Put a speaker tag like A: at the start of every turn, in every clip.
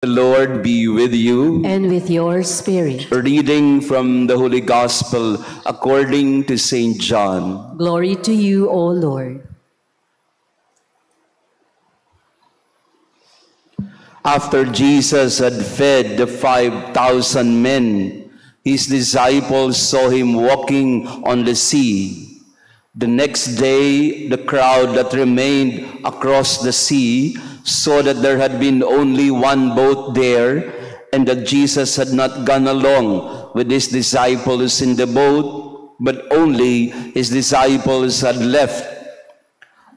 A: The Lord be with you.
B: And with your spirit.
A: A reading from the Holy Gospel according to St. John.
B: Glory to you, O Lord.
A: After Jesus had fed the 5,000 men, his disciples saw him walking on the sea. The next day, the crowd that remained across the sea saw that there had been only one boat there, and that Jesus had not gone along with his disciples in the boat, but only his disciples had left.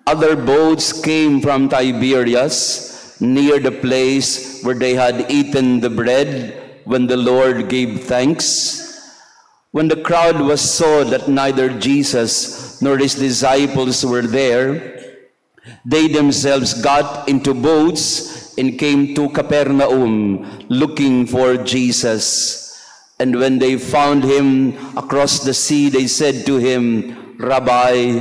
A: Other boats came from Tiberias, near the place where they had eaten the bread when the Lord gave thanks. When the crowd saw that neither Jesus nor his disciples were there, they themselves got into boats and came to Capernaum looking for Jesus. And when they found him across the sea, they said to him, "Rabbi,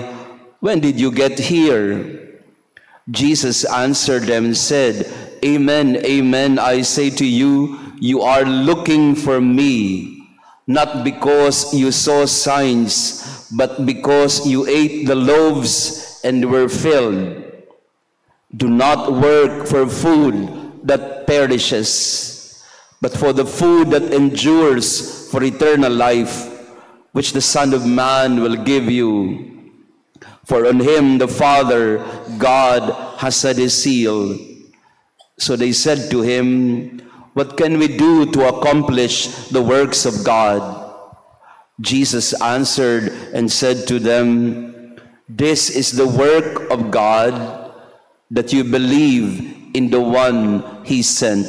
A: when did you get here?" Jesus answered them and said, "Amen, amen, I say to you, you are looking for me, not because you saw signs, but because you ate the loaves and were filled. Do not work for food that perishes, but for the food that endures for eternal life, which the Son of Man will give you. For on him the Father, God, has set his seal." So they said to him, "What can we do to accomplish the works of God?" Jesus answered and said to them, "This is the work of God, that you believe in the one he sent."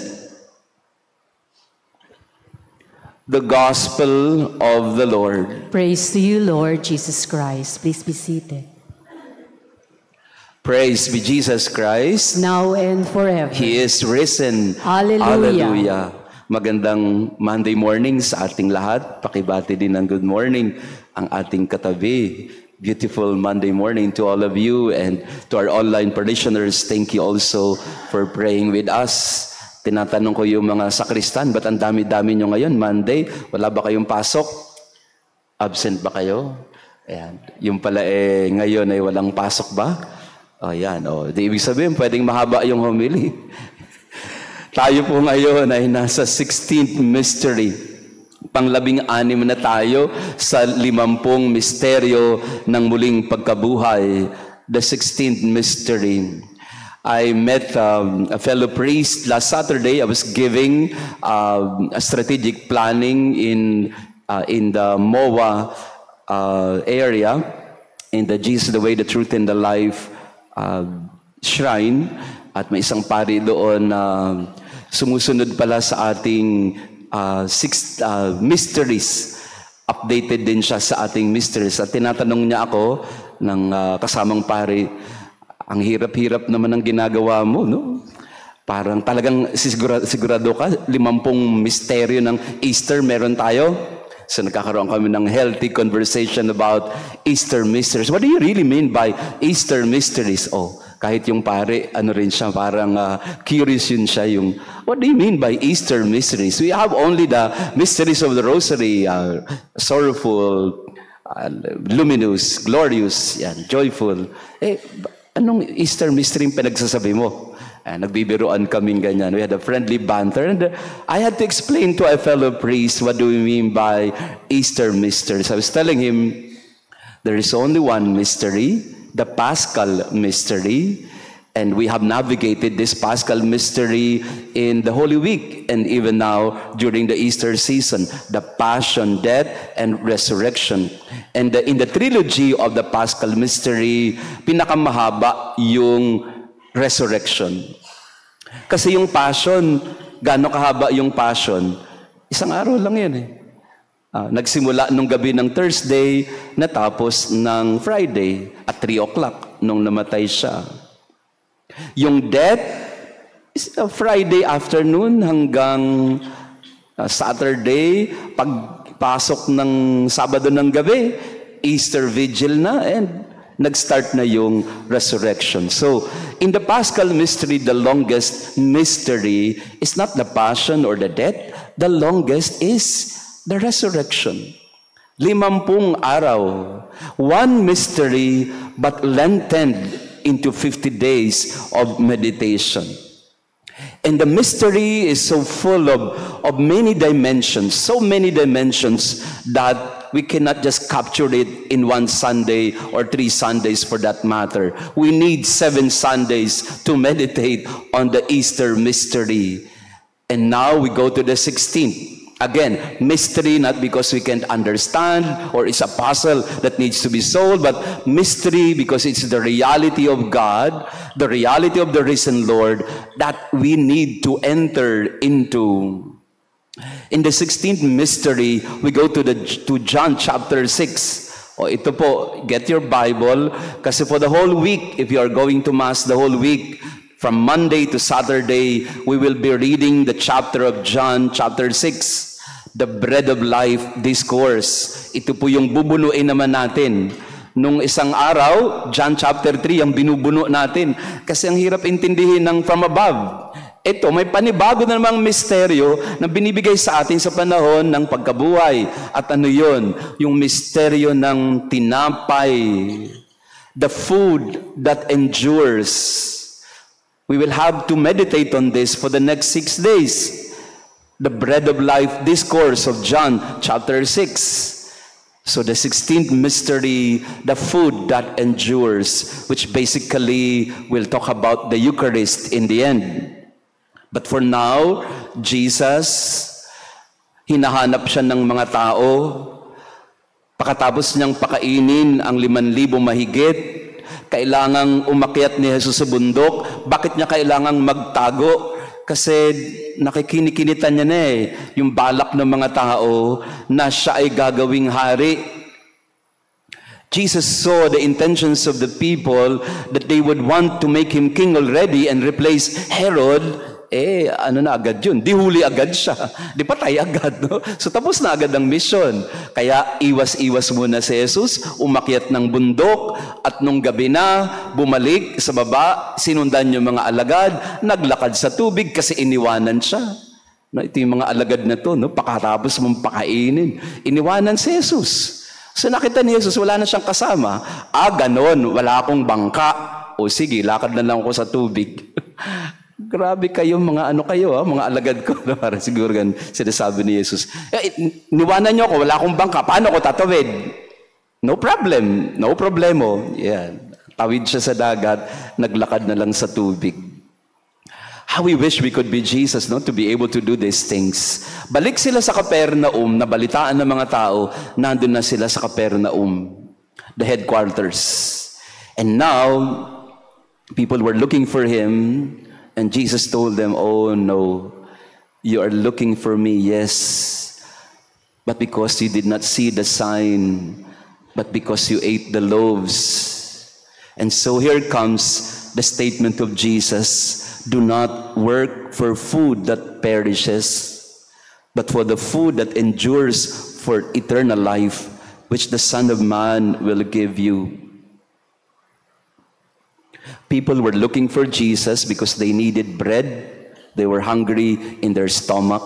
A: The Gospel of the Lord.
B: Praise to you, Lord Jesus Christ. Please be seated.
A: Praise be Jesus Christ.
B: Now and forever.
A: He is risen.
B: Hallelujah.
A: Hallelujah. Magandang Monday morning sa ating lahat. Pakibati din ng good morning ang ating katabi. Beautiful Monday morning to all of you, and to our online parishioners, thank you also for praying with us. Tinatanong ko yung mga sakristan, ba't ang dami-dami nyo ngayon, Monday? Wala ba kayong pasok? Absent ba kayo? Ayan. Yung pala ngayon ay walang pasok ba? O yan, di ibig sabihin, pwedeng mahaba yung homily. Tayo po ngayon ay nasa 16th mystery. Pang-16 na tayo sa 50 misteryo ng muling pagkabuhay. The 16th mystery. I met a fellow priest last Saturday. I was giving a strategic planning in the MOA area, in the Jesus, the Way, the Truth, and the Life shrine. At may isang pari doon na sumusunod pala sa ating 6 mysteries. Updated din siya sa ating mysteries. At tinatanong niya ako ng kasamang pari, "Ang hirap-hirap naman ang ginagawa mo, no? Parang talagang sigurado ka, 50 misteryo ng Easter meron tayo." So nagkakaroon kami ng healthy conversation about Easter mysteries. What do you really mean by Easter mysteries? Kahit yung pare, rin siya, parang curious yun siya, yung, what do you mean by Easter mysteries? We have only the mysteries of the Rosary, sorrowful, luminous, glorious, yan, joyful. Anong Easter mystery yung pinagsasabi mo? Nagbibiruan kaming ganyan. We had a friendly banter, and I had to explain to a fellow priest, what do we mean by Easter mysteries? I was telling him, there is only one mystery, the Paschal mystery, and we have navigated this Paschal mystery in the Holy Week, and even now during the Easter season, the Passion, Death, and Resurrection. And in the trilogy of the Paschal mystery, pinakamahaba yung Resurrection. Kasi yung Passion, gaano kahaba yung Passion? Isang araw lang yan Nagsimula nung gabi ng Thursday, natapos ng Friday at 3 o'clock nung namatay siya. Yung death is Friday afternoon hanggang Saturday, pagpasok ng Sabado ng gabi, Easter Vigil na, and nag-start na yung resurrection. So, in the Paschal mystery, the longest mystery is not the passion or the death. The longest is the resurrection. 50 araw. One mystery, but lengthened into 50 days of meditation. And the mystery is so full of many dimensions, so many dimensions that we cannot just capture it in one Sunday or 3 Sundays for that matter. We need 7 Sundays to meditate on the Easter mystery. And now we go to the 16th. Again, mystery not because we can't understand or it's a puzzle that needs to be solved, but mystery because it's the reality of God, the reality of the risen Lord that we need to enter into. In the 16th mystery, we go to John chapter 6. O ito po, get your Bible, kasi for the whole week, if you are going to Mass the whole week, from Monday to Saturday, we will be reading the chapter of John chapter 6, the Bread of Life Discourse. Ito po yung bubunuin naman natin. Nung isang araw, John chapter 3, ang binubuno natin. Kasi ang hirap intindihin ng from above. Ito, may panibago na namang misteryo na binibigay sa atin sa panahon ng pagkabuhay. At ano yun? Yung misteryo ng tinapay. The food that endures. We will have to meditate on this for the next 6 days. The Bread of Life Discourse of John chapter 6. So the 16th mystery, the food that endures, which basically will talk about the Eucharist in the end. But for now, Jesus, hinahanap siya ng mga tao. Pagkatapos niyang pakainin ang 5,000 mahigit, kailangang umakyat ni Jesus sa bundok. Bakit niya kailangang magtago? Kasi nakikinikinita niya na yung balak ng mga tao na siya ay gagawing hari. Jesus saw the intentions of the people that they would want to make him king already and replace Herod. Ano na agad yun? Di huli agad siya. Di patay agad, no? So tapos na agad ang mission. Kaya iwas-iwas muna si Jesus, umakyat ng bundok, at nung gabi na, bumalik sa baba, sinundan yung mga alagad, naglakad sa tubig kasi iniwanan siya. No, ito yung mga alagad na to, no? Pakatapos mong pakainin. Iniwanan si Jesus. So nakita ni Jesus, wala na siyang kasama. Ganon, wala akong bangka. O sige, lakad na lang ako sa tubig. Grabe kayo, mga ano kayo, mga alagad ko. Para siguro gan sinasabi ni Jesus. Niwanan niyo ako, wala akong bangka. Paano ko tatawid? No problem. No problemo. Yan. Tawid siya sa dagat, naglakad na lang sa tubig. How we wish we could be Jesus, no? To be able to do these things. Balik sila sa Capernaum, nabalitaan ng mga tao, nandun na sila sa Capernaum, the headquarters. And now, people were looking for him. And Jesus told them, oh no, you are looking for me, yes, but because you did not see the sign, but because you ate the loaves. And so here comes the statement of Jesus, do not work for food that perishes, but for the food that endures for eternal life, which the Son of Man will give you. People were looking for Jesus because they needed bread. They were hungry in their stomach.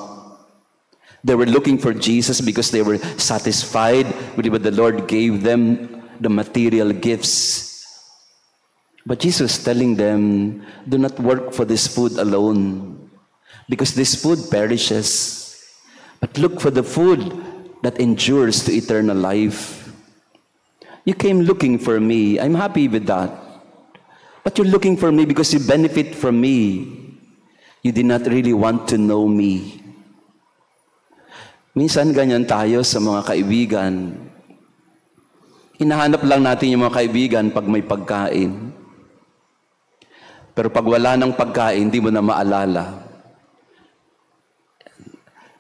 A: They were looking for Jesus because they were satisfied with what the Lord gave them, the material gifts. But Jesus was telling them, do not work for this food alone, because this food perishes. But look for the food that endures to eternal life. You came looking for me. I'm happy with that. But you're looking for me because you benefit from me. You did not really want to know me. Minsan ganyan tayo sa mga kaibigan. Hinahanap lang natin yung mga kaibigan pag may pagkain. Pero pag wala ng pagkain, hindi mo na maalala.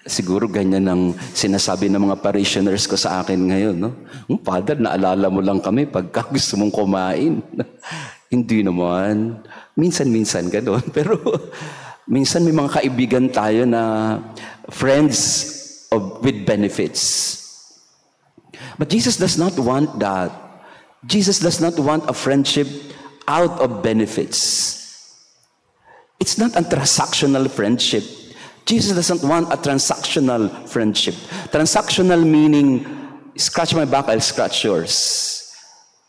A: Siguro ganyan ang sinasabi ng mga parishioners ko sa akin ngayon, no? Father, naalala mo lang kami pagka gusto mong kumain. Hindi naman. Minsan-minsan gano'n. Pero minsan may mga kaibigan tayo na friends with benefits. But Jesus does not want that. Jesus does not want a friendship out of benefits. It's not a transactional friendship. Jesus doesn't want a transactional friendship. Transactional meaning, scratch my back, I'll scratch yours.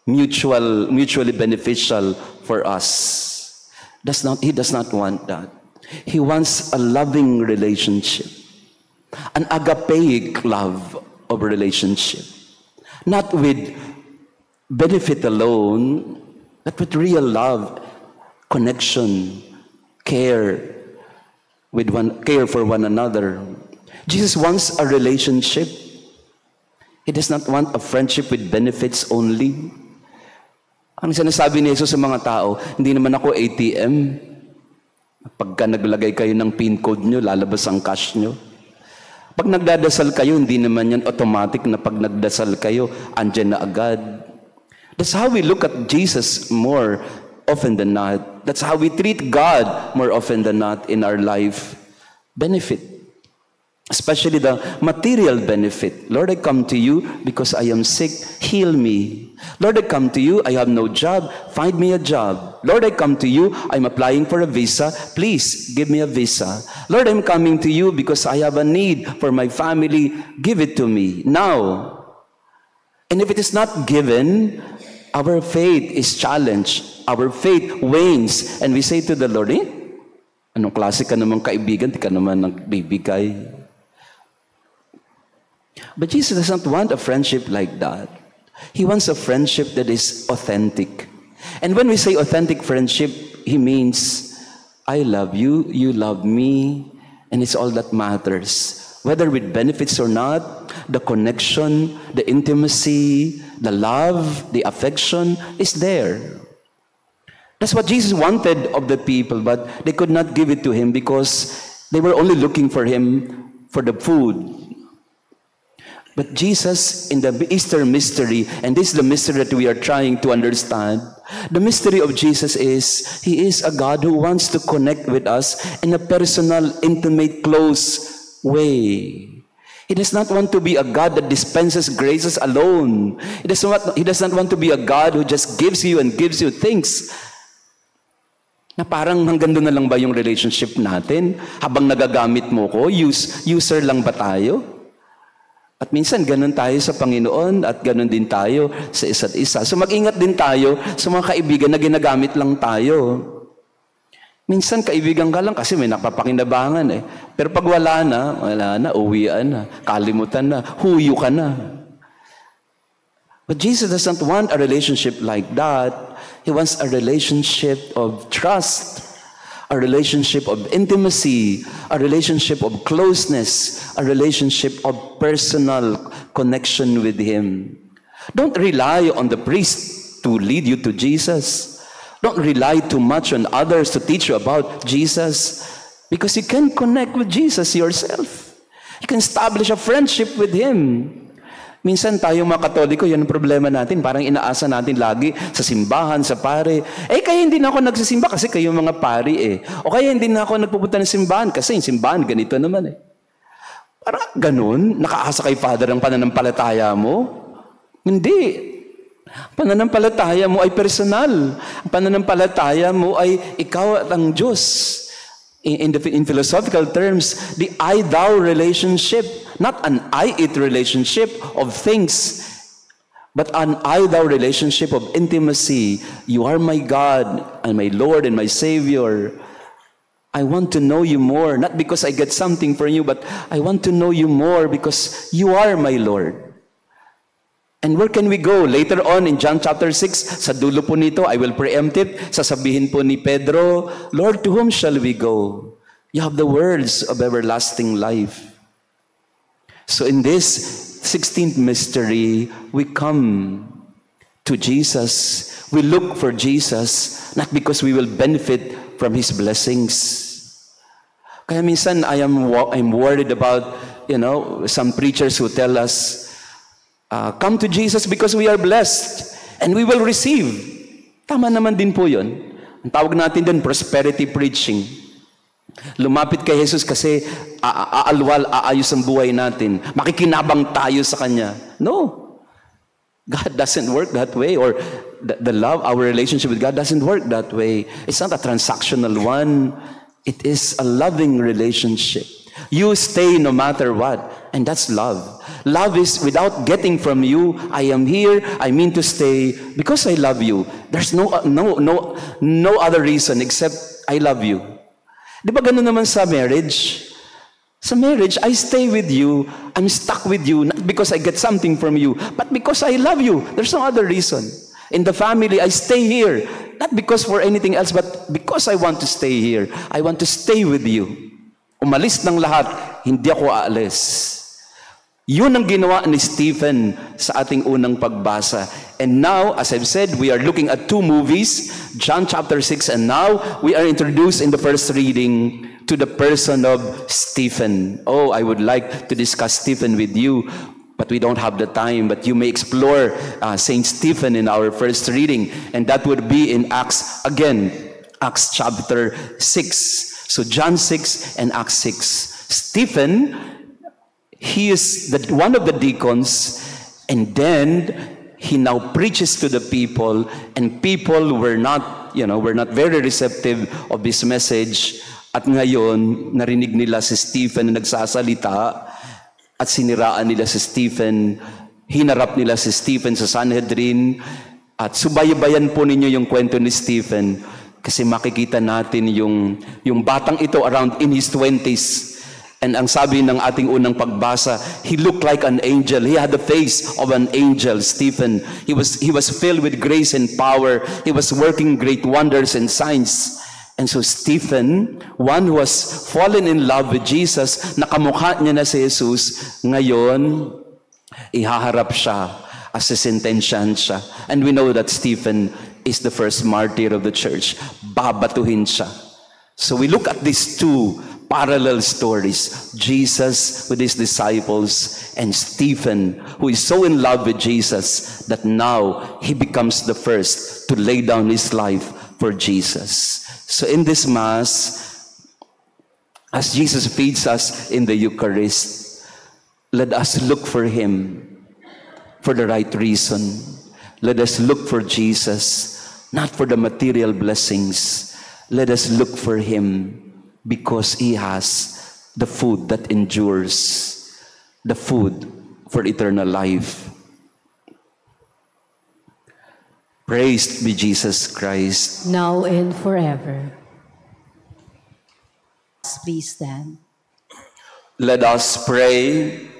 A: Mutually beneficial for us. He does not want that. He wants a loving relationship. An agapeic love of relationship. Not with benefit alone, but with real love, connection, care for one another. Jesus wants a relationship. He does not want a friendship with benefits only. Ang sinasabi ni Jesus sa mga tao, hindi naman ako ATM. Pagka naglagay kayo ng PIN code nyo, lalabas ang cash nyo. Pag nagdadasal kayo, hindi naman yan automatic na pag nagdasal kayo, andyan na agad. That's how we look at Jesus more often than not. That's how we treat God more often than not in our life. Benefit. Especially the material benefit. Lord, I come to you because I am sick. Heal me. Lord, I come to you. I have no job. Find me a job. Lord, I come to you. I'm applying for a visa. Please give me a visa. Lord, I'm coming to you because I have a need for my family. Give it to me now. And if it is not given, our faith is challenged. Our faith wanes. And we say to the Lord, anong klase ka naman kaibigan? Di ka naman nagbibigay. But Jesus does not want a friendship like that. He wants a friendship that is authentic. And when we say authentic friendship, He means, I love you, you love me, and it's all that matters. Whether with benefits or not, the connection, the intimacy, the love, the affection is there. That's what Jesus wanted of the people, but they could not give it to Him because they were only looking for Him for the food. But Jesus, in the Easter mystery, and this is the mystery that we are trying to understand, the mystery of Jesus is, He is a God who wants to connect with us in a personal, intimate, close way. He does not want to be a God that dispenses graces alone. He does not want to be a God who just gives you and gives you things. Na parang hanggang doon na lang ba yung relationship natin? Habang nagagamit mo ko, user lang ba tayo? At minsan, ganun tayo sa Panginoon at ganun din tayo sa isa't isa. So mag-ingat din tayo sa mga kaibigan na ginagamit lang tayo. Minsan, kaibigan ka lang kasi may napapakinabangan eh. Pero pag wala na, uwian na, kalimutan na, huyo ka na. But Jesus doesn't want a relationship like that. He wants a relationship of trust. A relationship of intimacy, a relationship of closeness, a relationship of personal connection with Him. Don't rely on the priest to lead you to Jesus. Don't rely too much on others to teach you about Jesus, because you can connect with Jesus yourself. You can establish a friendship with Him. Minsan tayong mga Katoliko, yan ang problema natin. Parang inaasa natin lagi sa simbahan, sa pare. Kaya hindi na ako nagsisimba kasi kayo mga pari eh. O kaya hindi na ako nagpupunta ng simbahan kasi yung simbahan ganito naman eh. Parang ganun, nakaasa kay Father ang pananampalataya mo? Hindi. Pananampalataya mo ay personal. Ang pananampalataya mo ay ikaw at ang Diyos. In philosophical terms, the I-thou relationship, not an I-it relationship of things, but an I-thou relationship of intimacy. You are my God and my Lord and my Savior. I want to know you more, not because I get something from you, but I want to know you more because you are my Lord. And where can we go? Later on in John chapter 6, sa dulo po nito, I will preempt it, sasabihin po ni Pedro, Lord, to whom shall we go? You have the words of everlasting life. So in this 16th mystery, we come to Jesus. We look for Jesus, not because we will benefit from His blessings. Kaya minsan I'm worried about, some preachers who tell us, come to Jesus because we are blessed and we will receive. Tama naman din po yun. Ang tawag natin din, prosperity preaching. Lumapit kay Jesus kasi aayos ang buhay natin. Makikinabang tayo sa Kanya. No. God doesn't work that way, or the love, our relationship with God doesn't work that way. It's not a transactional one. It is a loving relationship. You stay no matter what, and that's love. Love is without getting from you, I am here, I mean to stay because I love you. There's no other reason except I love you. Di ba ganun naman sa marriage? Sa marriage, I stay with you, I'm stuck with you, not because I get something from you, but because I love you. There's no other reason. In the family, I stay here, not because for anything else, but because I want to stay here. I want to stay with you. Umalis ng lahat, hindi ako aalis. Yun ang ginawa ni Stephen sa ating unang pagbasa. And now, as I've said, we are looking at two movies, John chapter 6, and now we are introduced in the first reading to the person of Stephen. Oh, I would like to discuss Stephen with you, but we don't have the time. But you may explore Saint Stephen in our first reading, and that would be in Acts again, Acts chapter 6. So John 6 and Acts 6. Stephen, he is one of the deacons, and then he now preaches to the people, and people were not very receptive of his message. At ngayon, narinig nila si Stephen na nagsasalita, at siniraan nila si Stephen, hinarap nila si Stephen sa Sanhedrin, at subaybayan po ninyo yung kwento ni Stephen, kasi makikita natin yung batang ito around in his 20s. And ang sabi ng ating unang pagbasa, he looked like an angel. He had the face of an angel, Stephen. He was filled with grace and power. He was working great wonders and signs. And so Stephen, one who was fallen in love with Jesus, nakamukha niya na si Jesus, ngayon, ihaharap siya as a sentensyahan siya. And we know that Stephen is the first martyr of the church. Babatuhin siya. So we look at these two parallel stories, Jesus with his disciples and Stephen, who is so in love with Jesus that now he becomes the first to lay down his life for Jesus. So in this Mass, as Jesus feeds us in the Eucharist, let us look for him for the right reason. Let us look for Jesus, not for the material blessings. Let us look for him because he has the food that endures, the food for eternal life. Praised be Jesus Christ.
B: Now and forever. Please stand.
A: Let us pray.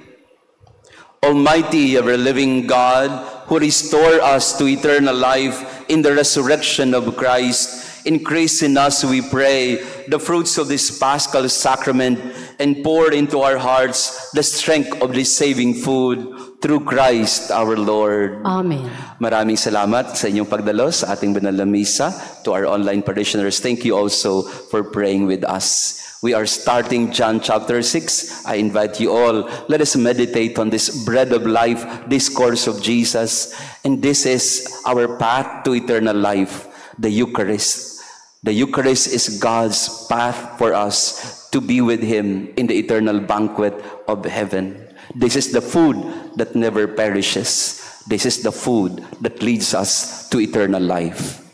A: Almighty, ever-living God, who restore us to eternal life in the resurrection of Christ, increase in us, we pray, the fruits of this Paschal sacrament and pour into our hearts the strength of this saving food through Christ our Lord.
B: Amen.
A: Maraming salamat sa inyong pagdalo sa ating banal na misa. To our online parishioners, thank you also for praying with us. We are starting John chapter 6. I invite you all, let us meditate on this bread of life, discourse of Jesus. And this is our path to eternal life, the Eucharist. The Eucharist is God's path for us to be with him in the eternal banquet of heaven. This is the food that never perishes. This is the food that leads us to eternal life.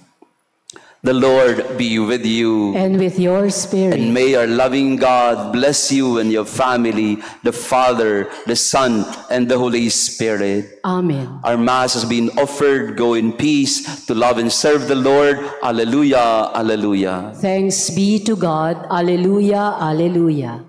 A: The Lord be with you.
B: And with your spirit.
A: And may our loving God bless you and your family, the Father, the Son, and the Holy Spirit.
B: Amen.
A: Our Mass has been offered. Go in peace to love and serve the Lord. Alleluia, alleluia.
B: Thanks be to God. Alleluia, alleluia.